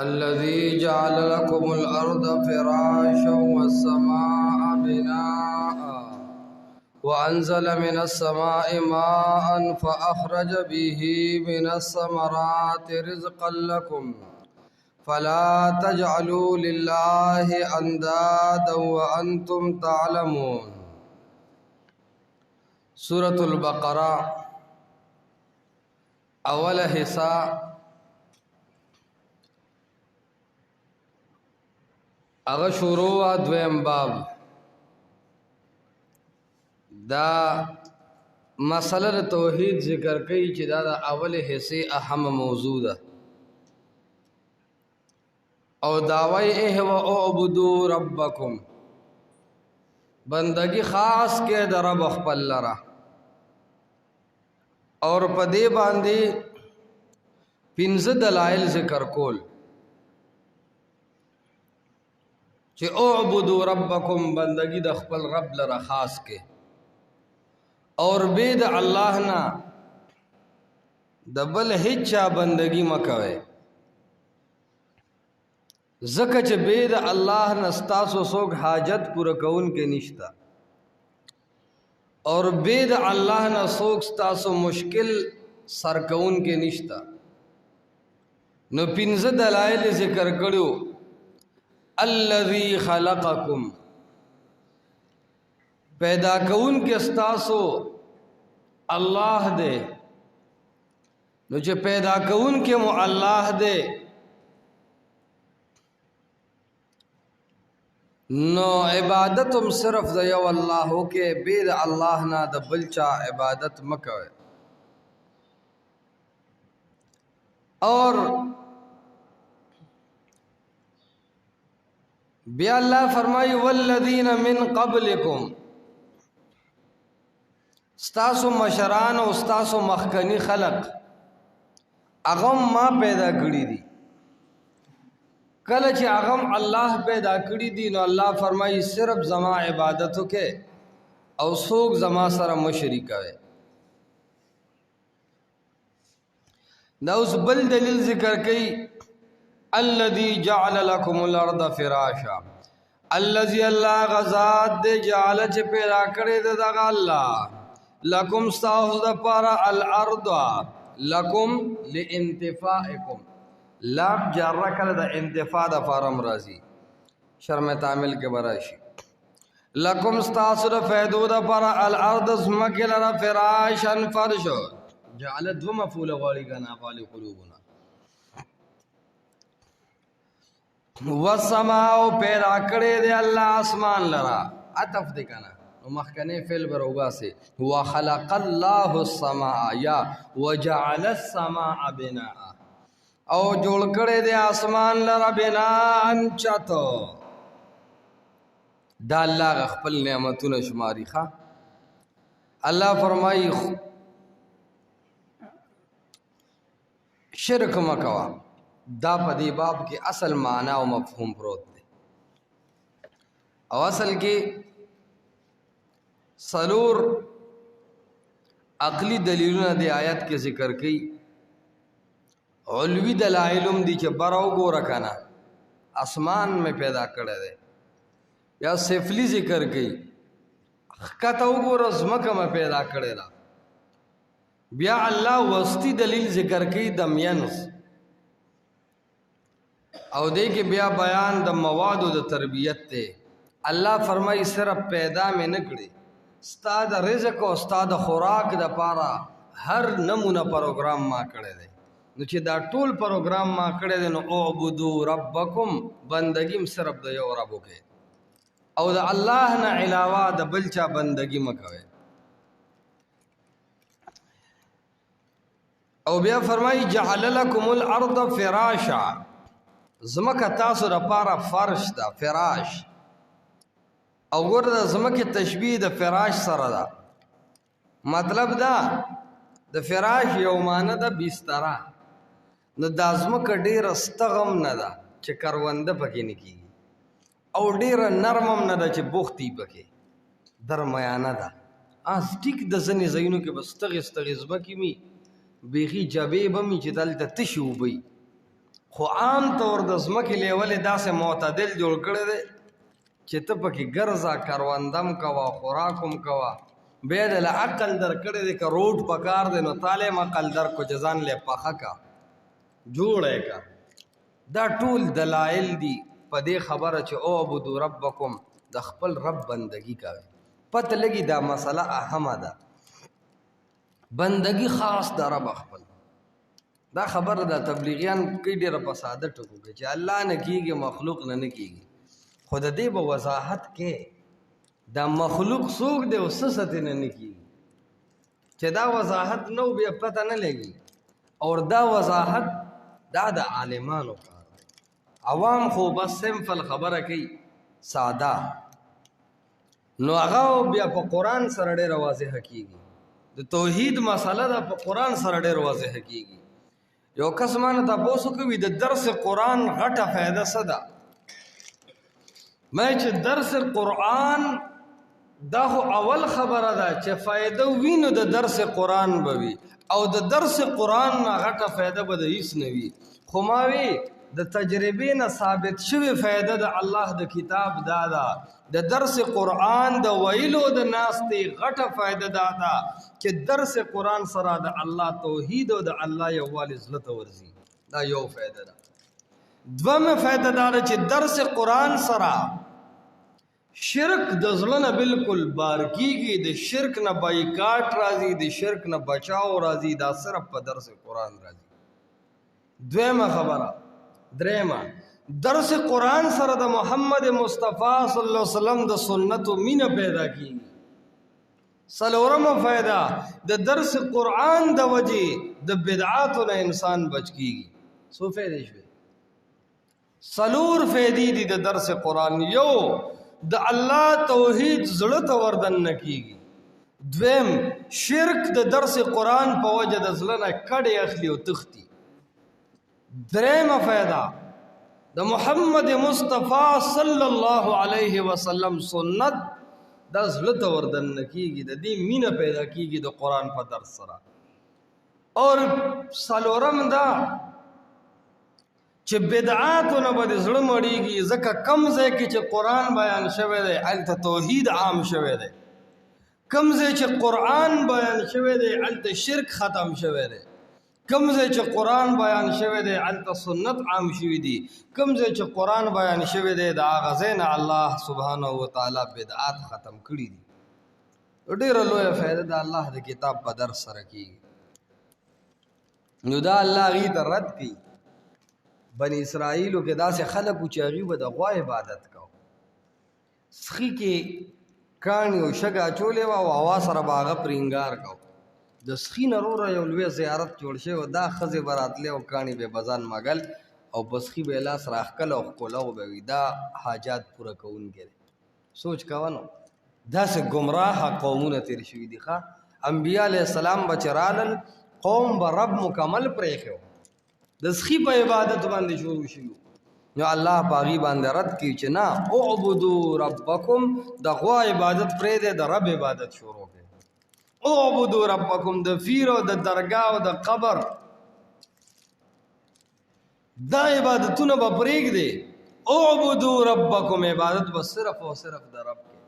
الذي جعل لكم الأرض فراشا والسماء بناء وأنزل من السماء ماء فأخرج به من الثمرات رزقا لكم فلا تجعلوا لله أندادا وأنتم تعلمون. سورة البقرة اول حصہ اغا شروع دویم باب دا مسئلہ توحید ذکر کئی چی دا اول حصے اہم موضوع دا او دعوی اہو اعبدو ربکم بندگی خاص کے دا رب اخپل لرا اور پدے باندے پنز دلائل ذکر کول چی اعبدو ربکم بندگی دا اخپل رب لرا خاص کے اور بید اللہ نا دبل ہچا بندگی مکوے زکا چھ بید اللہ نستاسو سوک حاجت پورا کون کے نشتا اور بید اللہ نا سوک ستاسو مشکل سر کون کے نشتا نو پنز دلائل ذکر کرو الذی خلقکم پیدا کون کے ستاسو اللہ دے نو چھ پیدا کون کے مو اللہ دے نو عبادتم صرف دا یو اللہ ہو کے بید اللہ نا دا بلچا عبادت مکوے اور بیا اللہ فرمائی والذین من قبلکم ستاسو مشران و ستاسو مخکنی خلق اغم ما پیدا کری دی کله چې اغم الله پیدا کړی دي نو الله فرمایي صرف زما عبادتو کې او څوک زما سره مشرک وي. دا اوس بل دلیل ذکر کوي الذي جعل لكم الارض فراشا الذي الله غزاد دې جعل چې پیدا کړی دی دغه الله لکم استاذ د پارا الارض لکم لانتفاعکم لام جارہ کل دا انتفاع دا فارم رازی شرم تعمیل کے براشی لکم ستاسر فیدو دا پارا الارض اسمکی لرا فراشا فرشو جعلت دو مفول غالی گنا غالی قلوبنا والسماؤ پیدا کرے دے اللہ آسمان لرا عطف دکنا مخکنے فعل بروگا سے وخلق اللہ السماء یا وجعل السماء بناء او جوڑ کڑے دے آسمان لرا بنان چاہتو دا اللہ غخپل نعمتون شماری خواہ اللہ فرمائی شرک مکوا دا پدی باب کی اصل معنی و مفہوم پروت دے او اصل کی سلور عقلی دلیلون دے آیت کے ذکر کی علوی دلائلم دی چھ براو گو رکھنا اسمان میں پیدا کردے دے یا سفلی ذکر کی خکتاو گو رزمک میں پیدا کردے دا بیا اللہ وسطی دلیل ذکر کی دمینس او دے کہ بیا بیان دا مواد و دا تربیت تے اللہ فرمائی صرف پیدا میں نکڑے استاد رزق و استاد خوراک دا پارا ہر نمونہ پروگرام ما کردے دے نو چې دا ټول پروگرام ما کړی دی نو اعبدو ربکم بندگیم صرف د یو رب وکړئ او د الله نه علاوه د بل چا بندگی مه کوئ. او بیا فرمایي جعل لکم الارض فراشا زمکه تاسو دپاره فرش ده فراش او ګوره د زمکې تشبیه د فراش سره ده مطلب دا د فراش یو معنی ده بستره نو دا ځمکه ډیره ستغم نه ده چې کرونده پکې نه کېږي او ډیره نرمم نه ده چې بوختي پکې درمیانه ده ټیک د ځینې ځایونو کې به ستغې ستغې ځمکې وي بیخي جبې به مې چې دلته تشې اوبه خو عام طور د ځمکې لیول داسې معتدل جوړ کړی دی چې ته پکې ګرځه کروندم کوه خوراکم کوه بیا د له عقل در کړی دی که روډ پکار دی نو تاله عقل در کو چې ځان لی پخه کا جوړی کا دا ټول دلایل دي په دې خبره چې اعبدوا ربکم د خپل رب بندگی کوي پته لګي دا مسله اهمه ده بندگی خاص د رب خپل دا خبره د تبلیغیان کې ډېره په ساده ټکو کې چې الله نه کېږي مخلوق نه کېږي خو د دې به وضاحت کې دا مخلوق څوک دی او څه ستې نه کېږي چې دا وضاحت نو بیا پته نه لګي اور دا وضاحت دا د عالمانو کار عوام خو بس سمپل خبره کوي ساده نو هغه بیا په قرآن سره ډېره واضحه کېږي د توحید مسله ده په قرآن سره ډېر واضحه کېږي یو کس مانه تاسو کوي د درس قرآن غټه فایده څه ده مې چې درس قرآن دا خو اول خبره ده چې فایده وینو د درس قرآن به وي او د درس قرآن نه غټه فایده به د هیڅ نه وي خو ما وی د تجربې نه ثابت شوی فایده د الله د کتاب دا ده د درس قرآن د ویلو د ناستې غټه فایده دا ده چې درس قرآن سره د الله توحید او د الله یووالی زړه ته ورځي دا یو فایده ده دویمه فایده دا ده چې درس قرآن سره شرک د زړه نه بالکل بار کېږي د شرک نه بایکاټ راځي د شرک نه بچاو راځي دا صرف په درس قرآن راځي دویمه خبره درېمه درس قرآن سره د محمد مصطفی صلی الله علیه وسلم د سنت مینه پیدا کیږي څلورمه فائدہ د درس قرآن د وجې د بدعاتو نه انسان بچ کیږي څو فائدې شوې څلور فائدې دي د درس قرآن یو د الله توحید زړه ته وردن نه کیږي دویم شرک د درس قرآن په وجه د زړه نه کډې اخلي او تختی درېمه فائدہ د محمد مصطفی صلی الله علیه وسلم سنت د زړه ته وردن نه کیږي د دې مینه پیدا کیږي د قرآن په درس سره اور څلورم دا چې بدعاتونه به د زړه مړیږي ځکه کم ځای کې چې قرآن بیان شوی دی هلته توحید عام شوی دی کم ځای چې قرآن بیان شوی دی هلته شرک ختم شوی دی کم ځای چې قرآن بیان شوی دی هلته سنت عام شوي دي کم ځای چې قرآن بیان شوی دی د هغه ځای نه الله سبحانه وتعالی بدعات ختم کړي دي ډېره لویه فایده د الله د کتاب په درس سره کېږي نو دا الله هغې ته رد کوي بني اسرائیلو کې داسې خلک وو چې هغوی به د غوا عبادت کو سخي کې کاڼي او شګه اچولې وه او هوا سره به هغه پرینګار کو د سخي نه وروره یو لوی زیارت جوړ شوی و دا ښځې به راتلې او کاڼي به بزان مګل او په سخي به یې لاس راښکل او ښکلو به وي دا حاجات پوره کوونکی دی سوچ کوه نو داسې ګمراهه قومونه تیر شوي دي ښه انبیا علیه السلام به چې رالل قوم به رب مکمل پرېښی و د سخي په عبادت باندې شروع شوي نو الله په هغې باندې رد کوي چې نه اعبدوا ربکم د غوا عبادت پرېږدی د رب عبادت شروع کړئ اعبدوا ربکم د فیر او د درګاه او د قبر دا عبادتونه به پرېږدی اعبدوا ربکم عبادت به صرف او صرف د رب کې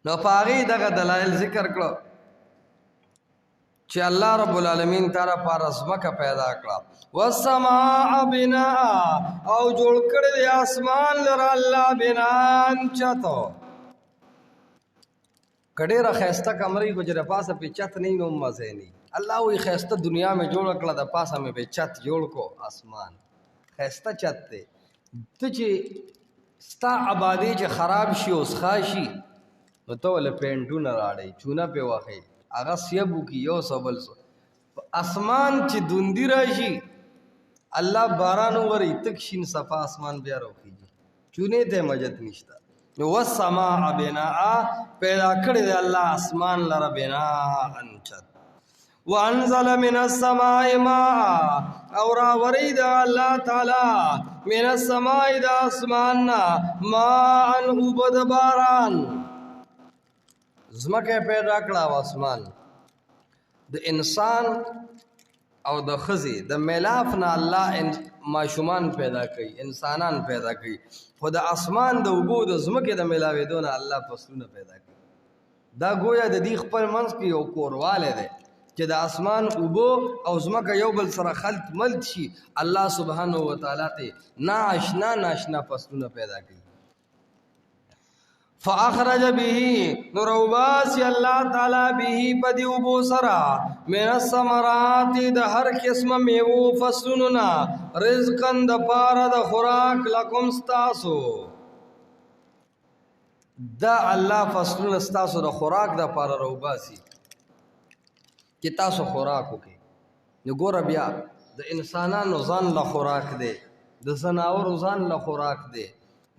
نو په هغې دغه دلایل ذکر کړه چې الله رب العالمین تعالی پر ځمکه پیدا کړه والسماء بناء او جوړ کړی دی اسمان لره الله بناء چتو کډېره ښایسته کمرې کو چې د پاسه پې چت نه نو مزه نه الله وی ښایسته دنیا مې جوړه کړه د پاسه مې پې چت جوړ کو اسمان ښایسته چت دی ته چې ستا آبادي چې خراب شي اوس خاشي نو ته ولې پینټونه راړئ چونه پې وښئ هغه سیبو کی یو سبل سو اسمان چې دوندی راشي الله باران ووري تک شین صفا اسمان بیا روخیږي چونه ته مجد نشتا نو والسماء بناء پیدا کړی دی الله اسمان لره بناء انچت وانزل من السماء ماء او راوری دی الله تعالی من السماء د اسمان ماء وبد باران زمکه پیدا کړه او اسمان د انسان او د ښځې د میلاف نه الله ماشومان پیدا کوي، انسانان پیدا کوي، خو د اسمان د اوبو د ځمکې د میلاوېدو نه الله فصلونه پیدا کوي. دا گویا د دې خپل منځ کې یو کوروالی دی چې د اسمان اوبو او ځمکه یو بل سره خلط ملت شي، الله سبحانه وتعالی ته ناشنا فصلونه پیدا کوي. فاخرج به نروباسی اللہ تعالی به پدی اوبو سرا من الثمرات د هر قسم میوه فصلنا رزقا د پاره د خوراک لکم ستاسو. دا الله فصلنا ستاسو د خوراک د پاره روباسی چې تاسو خوراک وکړي. نو ګوره بیا د انسانانو ځان له خوراک دی، د ځناورو ځان له خوراک دی،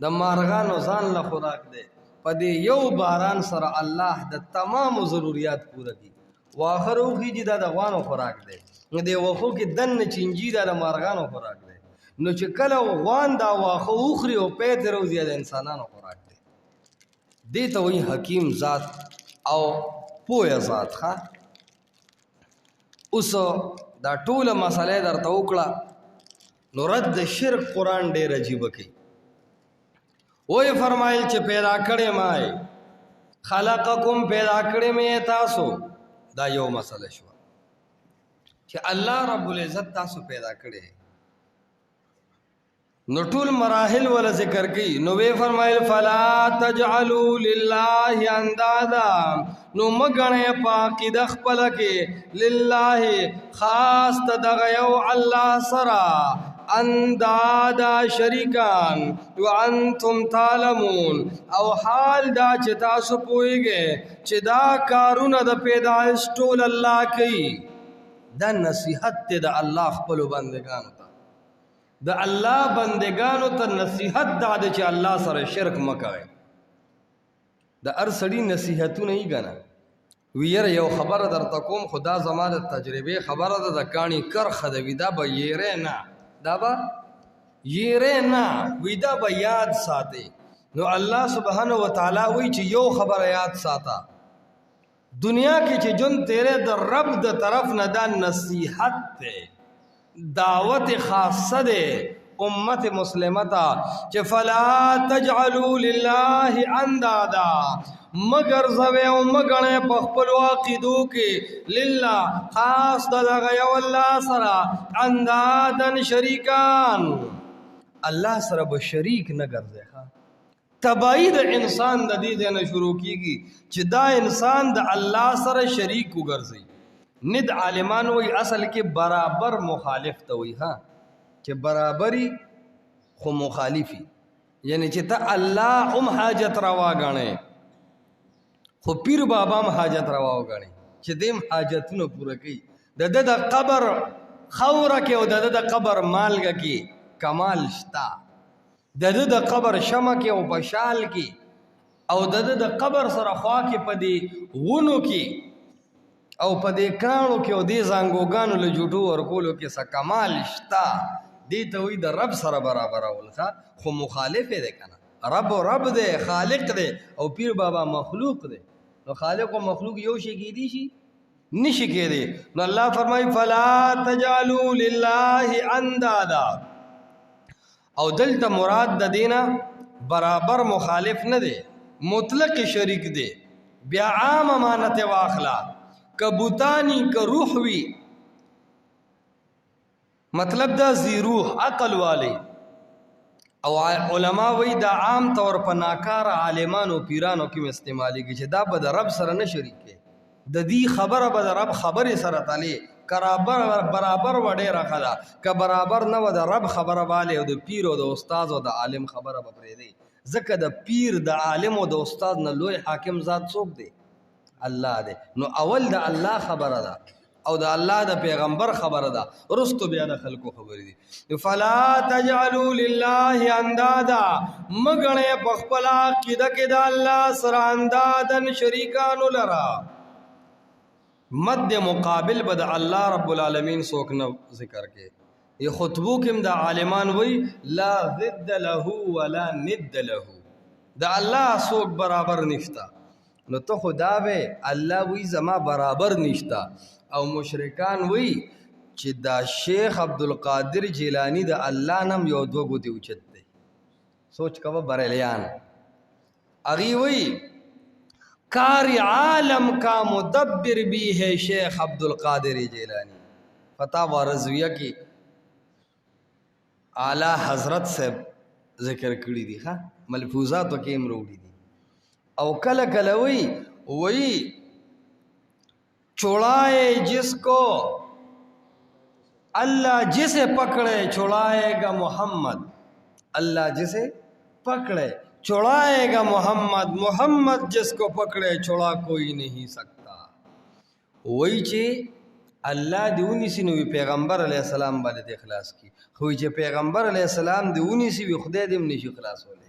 د مارغانو ځان له خوراک دی. په دې یو باران سره الله د تمامو ضروریات پوره کړي. واخر وخیږي دا د غوانو خوراک دی، د وښو کې دننه چینجي دا د مارغانو خوراک دی. نو چې کله غوان دا واښه وخوري او پی ترې وځي د انسانانو خوراک دی. دې ته وایي حکیم ذات او پوهه ذات. ښه اوس دا ټوله مسئله درته وکړه، نو رد شرک قرآن ډېر عجیبه کوي. وی فرمایل چې پیدا کړی مای خلقکم پیدا کړی مې تاسو. دا یو مسله شو چې الله رب العزت تاسو پیدا کړی، نو ټول مراحل ولا ذکر کړي. نو وی فرمایل فلا تجعلوا لله اندادا، نو مګنه پاک د خپل کې لله خاص تدغ یو الله سرا اندادا شریکان وانتم تعلمون، او حال دا چې تاسو پوهیږئ چې دا کارونه د پیدایش ټول الله کوي. دا نصیحت ته د الله خپل بندگانو ته، د الله بندگانو ته نصیحت دا چې الله سره شرک مکوئ. د هر سړي نصیحتونه یې ګنه ویره یو خبره درته کوم، خدا زما د تجربه خبره ده، د کاڼي کرخه د ویدا به یېره نه، دا با یېره نه وی دا به یاد ساتي. نو الله سبحانه وتعالی وی چې یو خبره یاد ساته، دنیا کې چې جون تیرے د رب د طرف نه دا نصیحت ته دعوت خاصه ده امت مسلمه ته چې فلا تجعلوا لله اندادا، مگر زوی او مګنه په خپل عقیدو کې لله خاص دغه یو الله سره اندادن شریکان، الله سره به شریک نه ګرځي. تباہی د انسان د دې نه شروع کیږي چې دا انسان د الله سره شریک وګرځي. ند عالمان وی اصل کې برابر مخالف ته وی، ها چې برابرۍ خو مخالفي، یعنی چې ته الله هم حاجت روا غاڼې خو پیر بابا هم حاجت روا وګاڼې چې دیم حاجتونه پوره کوي. د قبر خوره کې او د قبر مالګه کې کمال شتا، د قبر شمه کې او بشال کې او د قبر سره خوا کې پدې غونو کې او پدې کانو کې او دې زنګوګانو له جوړو ورکولو کې څه کمال شتا. دې ته وي د رب سره برابر اولخه، خو مخالف دی کنه. رب دی، خالق دی، او پیر بابا مخلوق دی. نو خالق او مخلوق یو شي کېدی شي نشي کېدی. نو الله فرمایي فلا تجعلوا لله اندادا، او دلته مراد د دینه برابر مخالف نه دی، مطلق شریک دی. بیا عام امانت واخلا، کبوتانی که روح وی، مطلب دا زی روح عقل والی. او علماء وی دا عام طور په ناکار عالمانو پیرانو کې استعمالی کی چې دا به د رب سره نه شریکه، د دې خبره به د رب خبره سره تعالی برابر وړه راخلا، که برابر نه و د رب خبره والے او د پیر او د استاد او د عالم خبره به پرې دی. ځکه د پیر د عالم او د استاد نه لوی حاکم ذات څوک دی؟ الله دی. نو اول د الله خبره ده او د الله د پیغمبر خبره ده، رستو بیا د خلکو خبرې دي. فلا تجعلوا لله اندادا، مګنه په خپل عقیده کې د الله سره اندادن شریکانو لرا. مد مقابل بد الله رب العالمین څوک نه ذکر کې. یہ خطبو کې د عالمان وی لا ضد له ولا ند له، د الله څوک برابر نشتا. نو ته خدا به الله وی زما برابر نشتا، او مشرکان وی چې دا شیخ عبدالقادر جیلانی د الله نم یو دوه ګوتې اوچت دی. سوچ کوه بریلیان اغي وی کار عالم کا مدبر بھی ہے شیخ عبدالقادر جیلانی. فتاوی رضویہ کی اعلی حضرت سے ذکر کړی دی ها ملفوظات کې امروړي دي. او کله کله وی چھوڑائے جس کو اللہ جسے پکڑے چھوڑائے گا محمد. اللہ جسے پکڑے چھوڑائے گا محمد. محمد جس کو پکڑے چھوڑا کوئی نہیں سکتا. وہی چی اللہ دیونی سی نوی پیغمبر علیہ السلام باندې اخلاص کی خوی چې پیغمبر علیہ السلام دیونی سی وی خدای دې نشي خلاص ولې.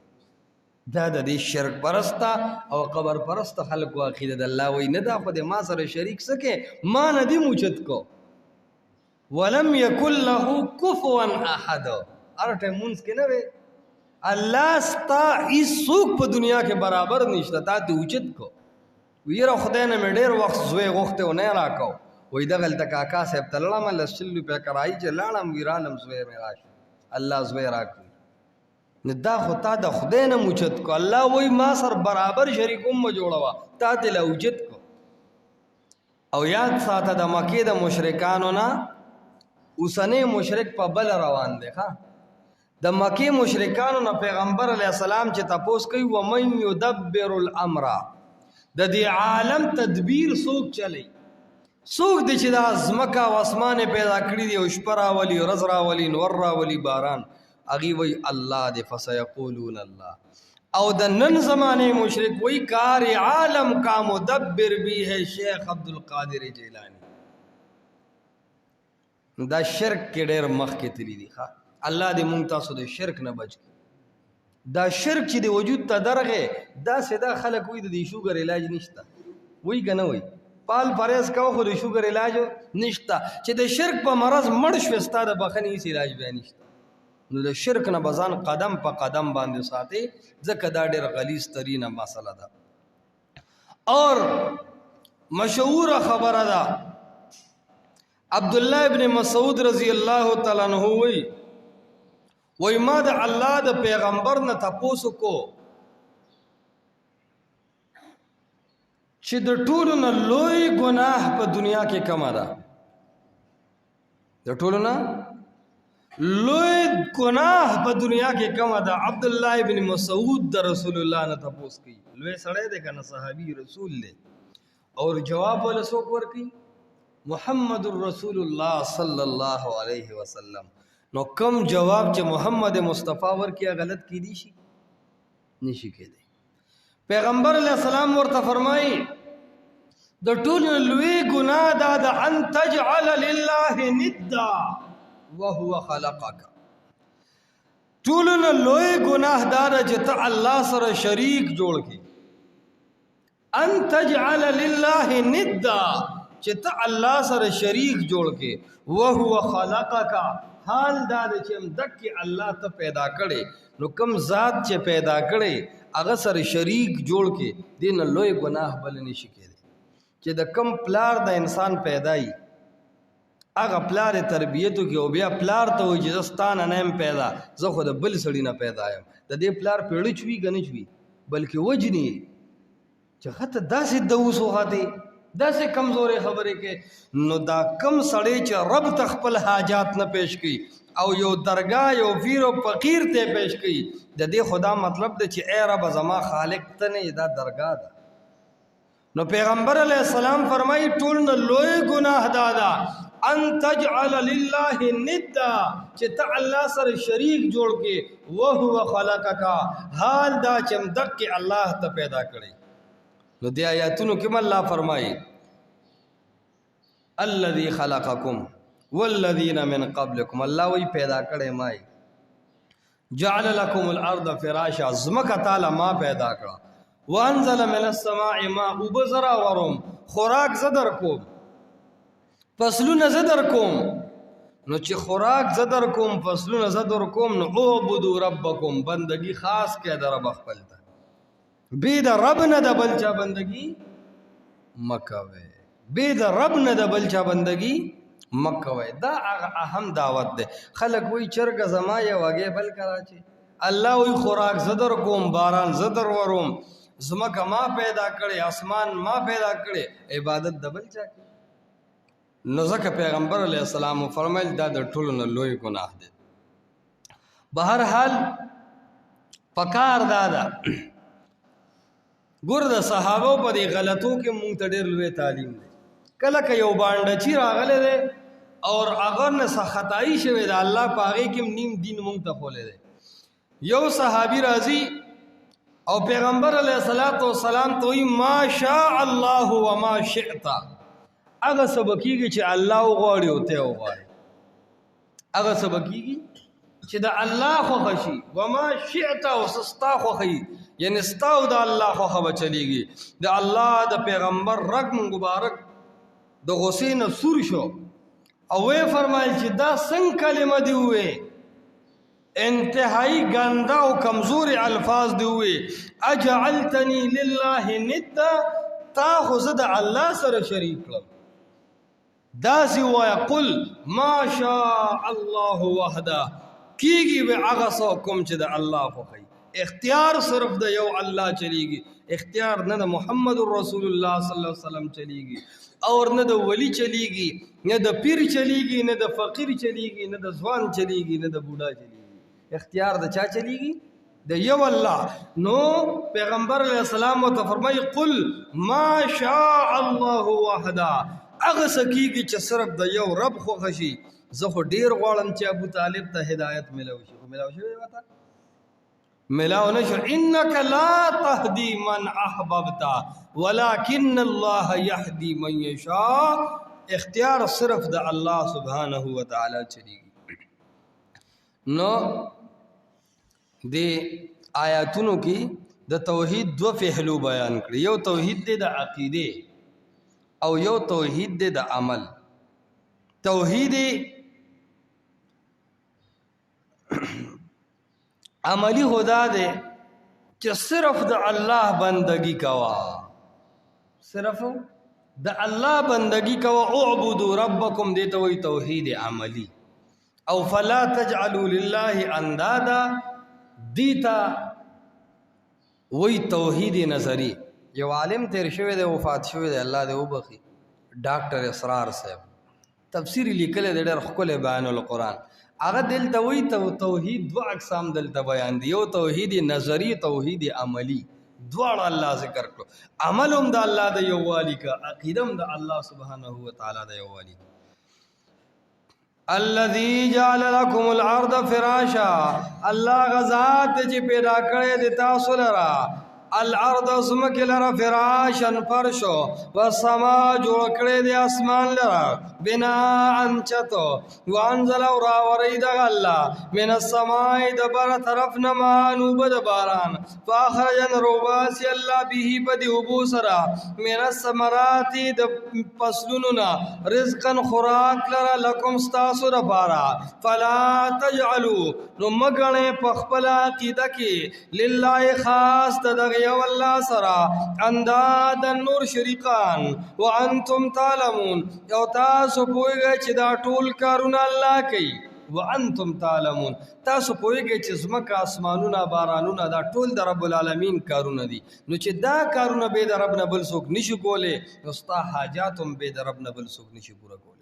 دا د دې شرک پرستا او قبر پرست خلق عقیده د الله وی نه دا خو دې ما سره شریک سکے ما نه دی موچت کو. ولم یکن له کفوا احد. ارټه مونږ کې نه وی الله ستا هیڅوک په دنیا کې برابر نشته تا ته اوچت کو. ویره خدای نه مې ډېر وخت زوی غوښته و نه راکاو وای دغلته کاکا صاحب ته لاړم لسل روپیا کرایي چې لاړم ویرانم زوی مې راشه الله زوی راکړي نه دا خو تا د خدای نه اوچت کو. الله وای ما سر برابر شریکوم مو جوړوا تا ته لا اوچت کو. او یاد ساته د مکې د مشرکانو نه اوسنی مشرک په بل روان دی ها. د مکی مشرکانو نه پیغمبر علیہ السلام چې تپوس کوي ومن یدبر الامر د دې عالم تدبیر څوک چلی څوک دی چې د ازمکه او اسمان پیدا کړی دی او شپه راولي ورځ راولي نور راولي باران اغي وی الله دې فسيقولون الله. او د نن زمانه مشرک وی کار عالم کا مدبر بھی ہے شیخ عبدالقادر جیلانی. دا شرک کې ډېر مخ کې تللی دی ښا. الله دې مونږ تاسو د شرک نه بچ کړي. دا شرک چې د وجود ته درغه دا سدا خلک وي د شوګر علاج نشته وای کنه وای پال پرهیز کو خو د شوګر علاج نشته چې د شرک په مرض مړ شو ستاره بخنی هیڅ علاج به نشته. نو د شرک نه بزان قدم په قدم باندې ساتي ځکه دا ډېر غلیظ ترینه مسله ده. اور مشهور خبره ده عبداللہ ابن مسعود رضی اللہ تعالیٰ عنہ وی ما د الله د پیغمبر نه تپوسو کو چې د ټولو نه لوی ګناه په دنیا کې کومه ده. د ټولو نه لوی ګناه په دنیا کې کومه ده. عبداللہ ابن مسعود د رسول الله نه تپوس کوي. لوی سړی دی کنه صحابي رسول دی. اور جواب ولا څوک ورکي محمد رسول الله صلی الله علیه وسلم. نو کم جواب چې محمد مصطفی ورکیا غلط کی دی شي نشي کېدی. پیغمبر علیہ السلام ورته فرمایي د ټول لوی ګناه دا د ان تجعل لله ندا وهو خلقك. ټول لوی ګناه دا چې ته الله سره شریک جوړ کی. ان تجعل لله ندا چې ته الله سره شریک جوړ کې وهو خلقک حال دا چې مدکې الله ته پیدا کړي نو کم ذات چې پیدا کړي هغه سره شریک جوړ کې دین لوی ګناه بل نشي کېدی. چې د کم پلار د انسان پیدای هغه پلار تربیتو کې او بیا پلار ته وي چې زستانه نه پیدا زه خو د بل سړی نه پیدا یم د دې پلار پیړی چوي کنه چوي بلکې وجنی چې خطه داسې دوسو هاته داسې کمزورې خبرې کې نو دا کم سړی چې رب تخپل حاجات نه پیش کړي او یو درگاه یو پیر او فقیر ته پیش کړي د دې خدا مطلب دی چې اے رب زما خالق ته نه دا درگاه ده. نو پیغمبر علیہ السلام فرمایي ټول نه لوی ګناه دادا ان تجعل لله ندا چې ته الله سره شریک جوړ کې وهو خلقک حال دا چې مدک الله ته پیدا کړي. نو دی آیاتونو کې الله فرمایي الذي خلقکم والذین من قبلکم. الله وی پیدا کړي مای جعل لكم الارض فراشا زمکه تعالی ما پیدا کړه وانزل من السماء ماء وبزرا ورم خوراک زدر کوم فصلونه زدر کوم. نو چې خوراک زدر کوم فصلونه زدر کوم نو عبدوا ربکم بندگی خاص کې در رب خپل ته بيد رب نه د بلچا بندگی مکوي بيد رب نه د بلچا بندگی مکوي. دا اهم دعوت ده. خلک وی چرګ زما یې وګې بل کراچي، الله وی خوراک زدر کوم، باران زدر وروم، زمکه ما پیدا کړي، اسمان ما پیدا کړي، عبادت د بل چا کوي. نو ځکه پیغمبر علیه السلام فرمایل دا د ټولو نه لوی ګناه دی. بهر حال پکار دادا ګور د صحابه په دې غلطو کې مونږ ته ډېر لوی تعلیم دی. کله که یو باندې چی راغله دی اور اگر نه خطائی شوی دا الله پاغه کې نیم دین مونږ ته خولې دی. یو صحابي راضي او پیغمبر علیه الصلاۃ والسلام ته ما شاء الله و ما شئت، هغه سبکیږي چې الله وغواړي او ته وغواړي، هغه سبکیږي چې د الله خوښ شي، و ما شئت او سستا خوښي، یعنی ستاو د الله خوښه به چلیږي. د الله د پیغمبر رګ مبارک د غصې نه سور شو او وی فرمایل چې دا څنګه کلمه دی وې، انتهایی ګنده او کمزوري الفاظ دی وې، اجعلتنی لله ندا، تا خو زه د الله سره شریک کړم. داسې وایه قل ما شاء الله وحده، کیږي به هغه څه کوم چې د الله خوښوي. اختیار صرف د یو الله چلیږي، اختیار نه د محمد رسول الله صلی الله علیه وسلم چلیږي، اور نه د ولی چلیږي، نه د پیر چلیږي، نه د فقیر چلیږي، نه د ځوان چلیږي، نه د بوډا چلیږي. اختیار د چا چلیږي؟ د یو الله. نو پیغمبر علیه السلام ته فرمایي قل ما شاء الله وحده، هغه څه کیږي چې صرف د یو رب خوښ شي. زه خو ډېر غواړم چې ابو طالب ته هدایت ملو شي، خو ملو شوی وته ملاو نشو. انک لا تهدی من احببت ولکن الله یهدی من یشاء، اختیار صرف د الله سبحانه و تعالی چلیږي. نو دی آیاتونو کې د توحید دو پهلو بیان کړي، یو توحید دی د عقیده او یو توحید دی د عمل. توحید عملی خدا دے چې صرف د الله بندگی کوا، صرف د الله بندگی کوا. اعبدوا ربکم دیتا وی توحید عملی. او فلا تجعلوا لله اندادا دیتا وی توحید نظری. یو عالم تیر شوی دی، وفات شوی دی، الله دې وبخي، ډاکټر اسرار صاحب تفسیر لیکل دی ډېر ښکلی بیان القرآن. هغه دلته وی توحید دو اقسام دلته بیان دي، یو توحید نظری، توحید عملی. دواړه الله ذکر کړو. عمل هم د الله د یووالي کا، عقیده هم د الله سبحانه و تعالی د یووالي. الذي جعل لكم الارض فراشا، الله غزاد چې پیدا کړی د تاسو لرا الارض زمک لرا فراشن فرشو، والسما جوړ کړی د اسمان لرا بنا انچتو، وانزل او راوری د الله من السماء د بر طرف نما نوب د باران، فاخرجن روباسی الله به بدی ابو سرا من الثمرات د فصلنا رزقا خوراک لرا لکم ستاسو د بارا. فلا تجعلوا نو مګنه پخپل عقیده کې لله خاص د یو الله سرا انداد نور شریکان وانتم تعلمون، یو تاسو پوهیږئ چې دا ټول کارونه الله کوي. وانتم تعلمون، تاسو پوهیږئ چې ځمکه اسمانونه بارانونه دا ټول د رب العالمین کارونه دي. نو چې دا کارونه به د رب نه بل څوک نشي کولی، نو ستا حاجات هم به د رب نه بل څوک نشي پوره کولی.